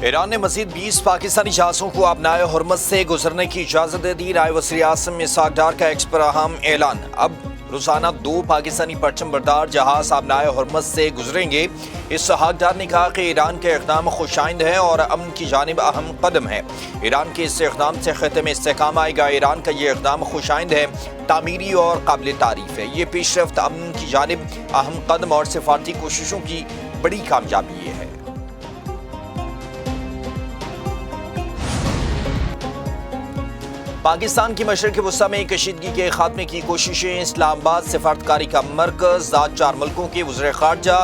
ایران نے مزید 20 پاکستانی جہازوں کو آبنائے حرمت سے گزرنے کی اجازت دے دی۔ نائب وزیر اعظم اسحاق ڈار کا ایکس پر اہم اعلان، اب روزانہ 2 پاکستانی پرچم بردار جہاز آبنائے حرمت سے گزریں گے۔ اسحاق ڈار نے کہا کہ ایران کا اقدام خوشائند ہے اور امن کی جانب اہم قدم ہے۔ ایران کے اس اقدام سے خطے میں استحکام آئے گا۔ ایران کا یہ اقدام خوشائند ہے، تعمیری اور قابل تعریف ہے۔ یہ پیش رفت امن کی جانب اہم قدم اور سفارتی کوششوں کی بڑی کامیابی ہے۔ پاکستان کی مشرق وسطی میں کشیدگی کے خاتمے کی کوششیں، اسلام آباد سفارتکاری کا مرکز، 4 ملکوں کے وزیر خارجہ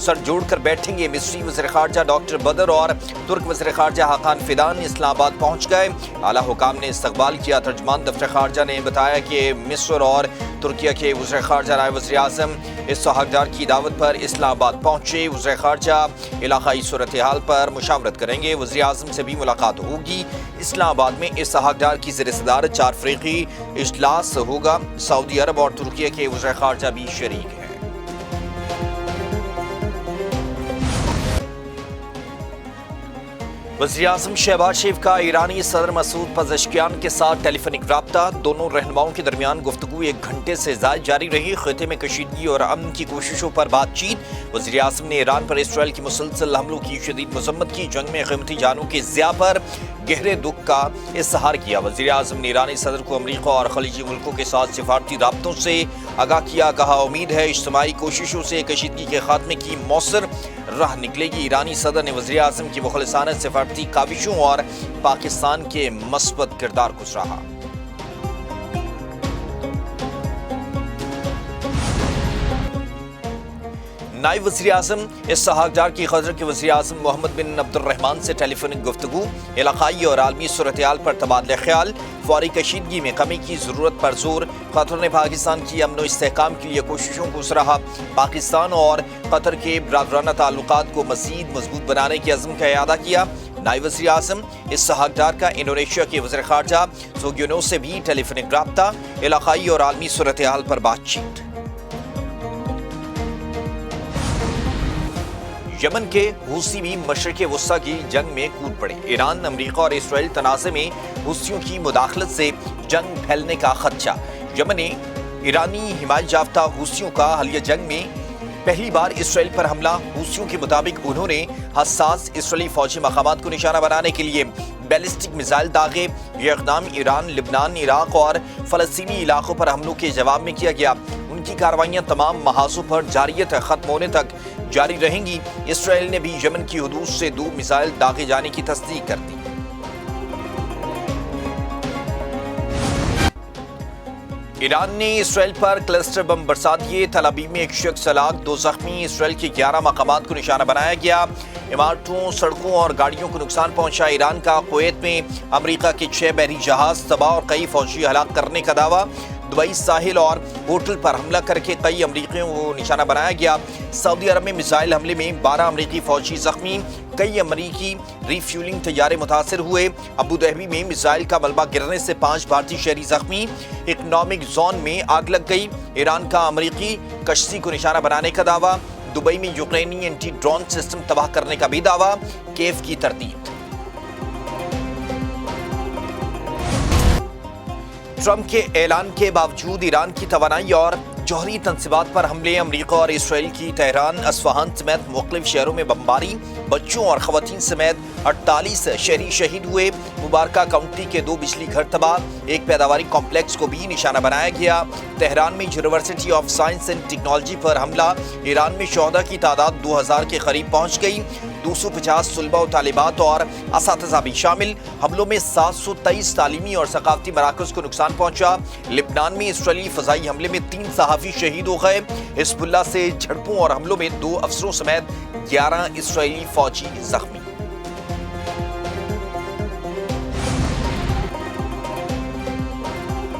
سر جوڑ کر بیٹھیں گے۔ مصری وزیر خارجہ ڈاکٹر بدر اور ترک وزیر خارجہ حاقان فیدان اسلام آباد پہنچ گئے۔ اعلیٰ حکام نے استقبال کیا۔ ترجمان دفتر خارجہ نے بتایا کہ مصر اور ترکیہ کے وزیر خارجہ نائب وزیر اعظم اسحاق ڈار کی دعوت پر اسلام آباد پہنچے۔ وزیر خارجہ علاقائی صورتحال پر مشاورت کریں گے۔ وزیر اعظم سے بھی ملاقات ہوگی۔ اسلام آباد میں اسحاق ڈار کی زیر صدارت 4 فریقی اجلاس ہوگا۔ سعودی عرب اور ترکیہ کے وزیر خارجہ بھی شریک ہیں۔ وزیر اعظم شہباز شریف کا ایرانی صدر مسعود پزشکیان کے ساتھ ٹیلی فونک رابطہ، دونوں رہنماؤں کے درمیان گفتگو 1 گھنٹے سے زائد جاری رہی۔ خطے میں کشیدگی اور امن کی کوششوں پر بات چیت۔ وزیر اعظم نے ایران پر اسرائیل کی مسلسل حملوں کی شدید مذمت کی۔ جنگ میں قیمتی جانوں کے ضیاع پر گہرے دکھ کا اظہار کیا۔ وزیر اعظم نے ایرانی صدر کو امریکہ اور خلیجی ملکوں کے ساتھ سفارتی رابطوں سے آگاہ کیا۔ کہا امید ہے اجتماعی کوششوں سے کشیدگی کے خاتمے کی مؤثر راہ نکلے گی۔ ایرانی صدر نے وزیر اعظم کی مخلصانہ سفارتی کاوشوں اور پاکستان کے مثبت کردار کو سراہا۔ نائب وزیر اعظم اسحاق ڈار کی قطر کے وزیر اعظم محمد بن عبد الرحمان سے ٹیلی فونک گفتگو، علاقائی اور عالمی صورتحال پر تبادلہ خیال، فوری کشیدگی میں کمی کی ضرورت پر زور۔ قطر نے پاکستان کی امن و استحکام کے لیے کوششوں کو سراہا۔ پاکستان اور قطر کے برادرانہ تعلقات کو مزید مضبوط بنانے کے عزم کا اعادہ کیا۔ نائب وزیر اعظم اسحاق ڈار کا انڈونیشیا کے وزیر خارجہ سوگیونو سے بھی ٹیلی فونک رابطہ، علاقائی اور عالمی صورتحال پر بات چیت۔ یمن کے حوثی بھی مشرق وسطی کی جنگ میں کود پڑے۔ ایران، امریکہ اور اسرائیل تنازع میں حوثیوں کی مداخلت سے جنگ پھیلنے کا خدشہ۔ یمن نے ایرانی حمایت یافتہ حوثیوں کا حالیہ جنگ میں پہلی بار اسرائیل پر حملہ۔ حوثیوں کے مطابق انہوں نے حساس اسرائیلی فوجی مقامات کو نشانہ بنانے کے لیے بیلسٹک میزائل داغے۔ یہ اقدام ایران، لبنان، عراق اور فلسطینی علاقوں پر حملوں کے جواب میں کیا گیا۔ ان کی کارروائیاں تمام محاذوں پر جاریت ختم ہونے تک جاری رہیں گی۔ اسرائیل نے بھی یمن کی حدود سے 2 میزائل داغے جانے کی تصدیق کر دی۔ ایران نے اسرائیل پر کلسٹر بم برسا دیے۔ تل ابیب میں 1 شخص ہلاک، 2 زخمی۔ اسرائیل کے 11 مقامات کو نشانہ بنایا گیا۔ عمارتوں، سڑکوں اور گاڑیوں کو نقصان پہنچا۔ ایران کا کویت میں امریکہ کے 6 بحری جہاز تباہ اور کئی فوجی ہلاک کرنے کا دعویٰ۔ دبئی ساحل اور ہوٹل پر حملہ کر کے کئی امریکیوں کو نشانہ بنایا گیا۔ سعودی عرب میں میزائل حملے میں 12 امریکی فوجی زخمی، کئی امریکی ری فیولنگ طیارے متاثر ہوئے۔ ابوظہبی میں میزائل کا ملبہ گرنے سے 5 بھارتی شہری زخمی۔ اکنامک زون میں آگ لگ گئی۔ ایران کا امریکی کشتی کو نشانہ بنانے کا دعویٰ۔ دبئی میں یوکرینی اینٹی ڈرون سسٹم تباہ کرنے کا بھی دعویٰ۔ کیف کی تردید۔ ٹرمپ کے اعلان کے باوجود ایران کی توانائی اور جوہری تنصیبات پر حملے۔ امریکہ اور اسرائیل کی تہران، اصفہان سمیت مختلف شہروں میں بمباری۔ بچوں اور خواتین سمیت 48 شہری شہید ہوئے۔ مبارکہ کاؤنٹی کے 2 بجلی گھر تباہ۔ ایک پیداواری کمپلیکس کو بھی نشانہ بنایا گیا۔ تہران میں university of science and technology پر حملہ۔ ایران میں شہداء کی تعداد 2000 کے قریب پہنچ گئی۔ 250 طلباء و طالبات اور اساتذہ بھی شامل۔ حملوں میں 723 تعلیمی اور ثقافتی مراکز کو نقصان پہنچا۔ لبنان میں اسرائیلی فضائی حملے میں 3 صحافی شہید ہو گئے۔ حزب اللہ سے جھڑپوں اور حملوں میں 2 افسروں سمیت 11 اسرائیلی فوجی زخمی۔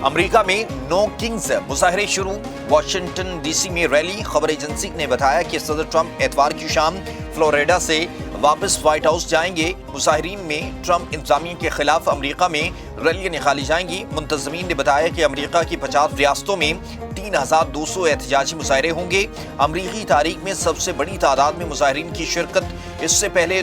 امریکہ میں نو کنگز مظاہرے شروع۔ واشنگٹن ڈی سی میں ریلی۔ خبر ایجنسی نے بتایا کہ صدر ٹرمپ اتوار کی شام فلوریڈا سے واپس وائٹ ہاؤس جائیں گے۔ مظاہرین میں ٹرمپ انتظامیہ کے خلاف امریکہ میں ریلیاں نکالی جائیں گی۔ منتظمین نے بتایا کہ امریکہ کی 50 ریاستوں میں 3200 احتجاجی مظاہرے ہوں گے۔ امریکی تاریخ میں سب سے بڑی تعداد میں مظاہرین کی شرکت۔ اس سے پہلے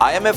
IMF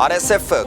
RSF